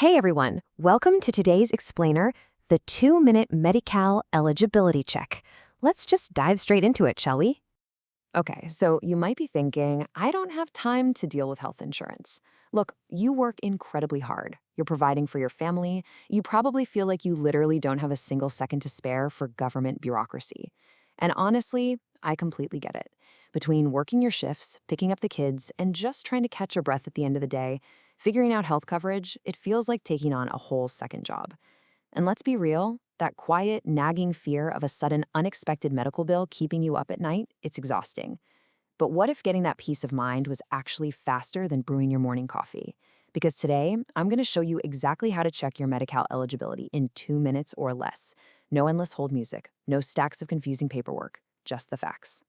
Hey everyone, welcome to today's explainer, the 2-minute Medi-Cal eligibility check. Let's just dive straight into it, shall we? Okay, so you might be thinking, I don't have time to deal with health insurance. Look, you work incredibly hard. You're providing for your family. You probably feel like you literally don't have a single second to spare for government bureaucracy. And honestly, I completely get it. Between working your shifts, picking up the kids, and just trying to catch your breath at the end of the day, figuring out health coverage, it feels like taking on a whole second job. And let's be real, that quiet, nagging fear of a sudden, unexpected medical bill keeping you up at night, it's exhausting. But what if getting that peace of mind was actually faster than brewing your morning coffee? Because today, I'm going to show you exactly how to check your Medi-Cal eligibility in 2 minutes or less. No endless hold music, no stacks of confusing paperwork, just the facts.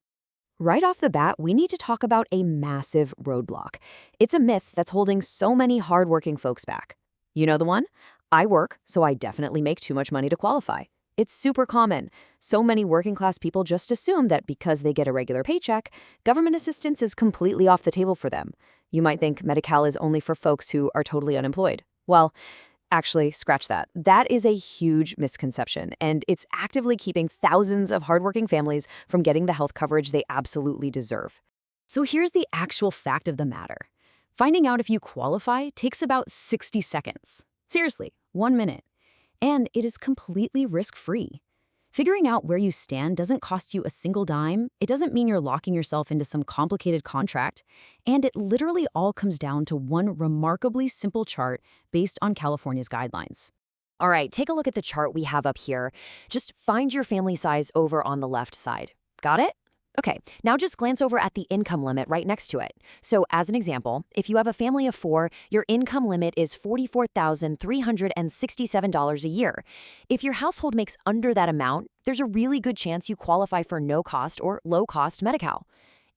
Right off the bat, we need to talk about a massive roadblock. It's a myth that's holding so many hardworking folks back. You know the one? I work, so I definitely make too much money to qualify. It's super common. So many working class people just assume that because they get a regular paycheck, government assistance is completely off the table for them. You might think Medi-Cal is only for folks who are totally unemployed. Well, actually, scratch that. That is a huge misconception, and it's actively keeping thousands of hardworking families from getting the health coverage they absolutely deserve. So here's the actual fact of the matter. Finding out if you qualify takes about 60 seconds. Seriously, 1 minute. And it is completely risk-free. Figuring out where you stand doesn't cost you a single dime, it doesn't mean you're locking yourself into some complicated contract, and it literally all comes down to one remarkably simple chart based on California's guidelines. All right, take a look at the chart we have up here. Just find your family size over on the left side. Got it? Okay, now just glance over at the income limit right next to it. So as an example, if you have a family of 4, your income limit is $44,367 a year. If your household makes under that amount, there's a really good chance you qualify for no-cost or low-cost Medi-Cal.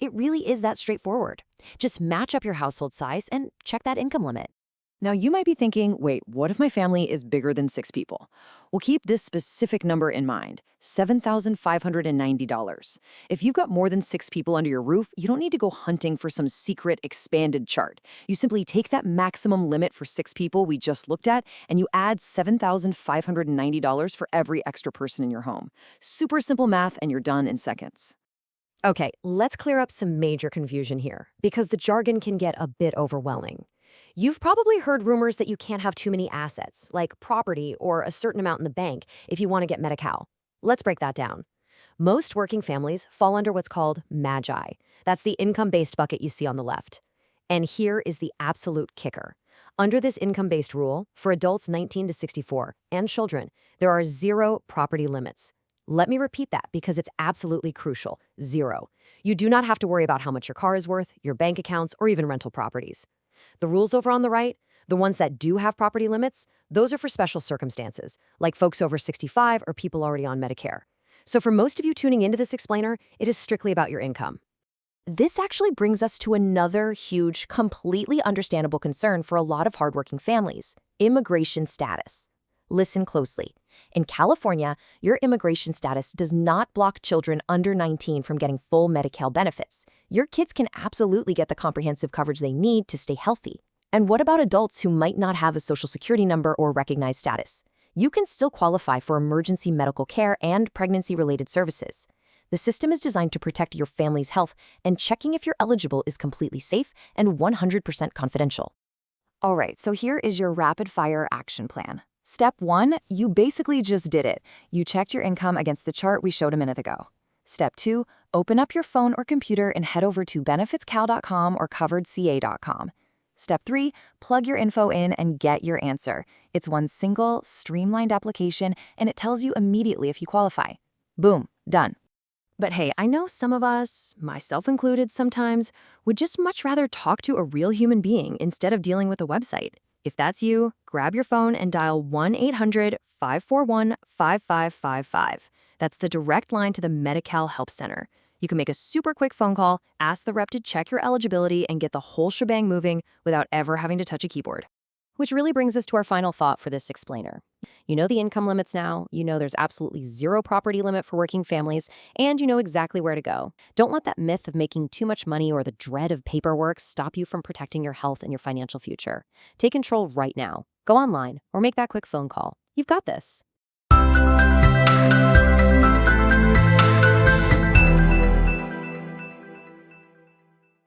It really is that straightforward. Just match up your household size and check that income limit. Now, you might be thinking, wait, what if my family is bigger than 6 people? Well, keep this specific number in mind, $7,590. If you've got more than 6 people under your roof, you don't need to go hunting for some secret expanded chart. You simply take that maximum limit for 6 people we just looked at, and you add $7,590 for every extra person in your home. Super simple math, and you're done in seconds. Okay, let's clear up some major confusion here, because the jargon can get a bit overwhelming. You've probably heard rumors that you can't have too many assets, like property or a certain amount in the bank, if you want to get Medi-Cal. Let's break that down. Most working families fall under what's called MAGI. That's the income-based bucket you see on the left. And here is the absolute kicker. Under this income-based rule, for adults 19 to 64 and children, there are 0 property limits. Let me repeat that because it's absolutely crucial. 0. You do not have to worry about how much your car is worth, your bank accounts, or even rental properties. The rules over on the right, the ones that do have property limits, those are for special circumstances, like folks over 65 or people already on Medicare. So for most of you tuning into this explainer, it is strictly about your income. This actually brings us to another huge, completely understandable concern for a lot of hardworking families: immigration status. Listen closely. In California, your immigration status does not block children under 19 from getting full Medi-Cal benefits. Your kids can absolutely get the comprehensive coverage they need to stay healthy. And what about adults who might not have a social security number or recognized status? You can still qualify for emergency medical care and pregnancy-related services. The system is designed to protect your family's health, and checking if you're eligible is completely safe and 100% confidential. All right, so here is your rapid-fire action plan. Step 1, you basically just did it. You checked your income against the chart we showed a minute ago. Step 2, open up your phone or computer and head over to benefitscal.com or coveredca.com. Step 3, plug your info in and get your answer. It's one single, streamlined application, and it tells you immediately if you qualify. Boom, done. But hey, I know some of us, myself included sometimes, would just much rather talk to a real human being instead of dealing with a website. If that's you, grab your phone and dial 1-800-541-5555. That's the direct line to the Medi-Cal Help Center. You can make a super quick phone call, ask the rep to check your eligibility, and get the whole shebang moving without ever having to touch a keyboard. Which really brings us to our final thought for this explainer. You know the income limits now, you know there's absolutely zero property limit for working families, and you know exactly where to go. Don't let that myth of making too much money or the dread of paperwork stop you from protecting your health and your financial future. Take control right now. Go online or make that quick phone call. You've got this.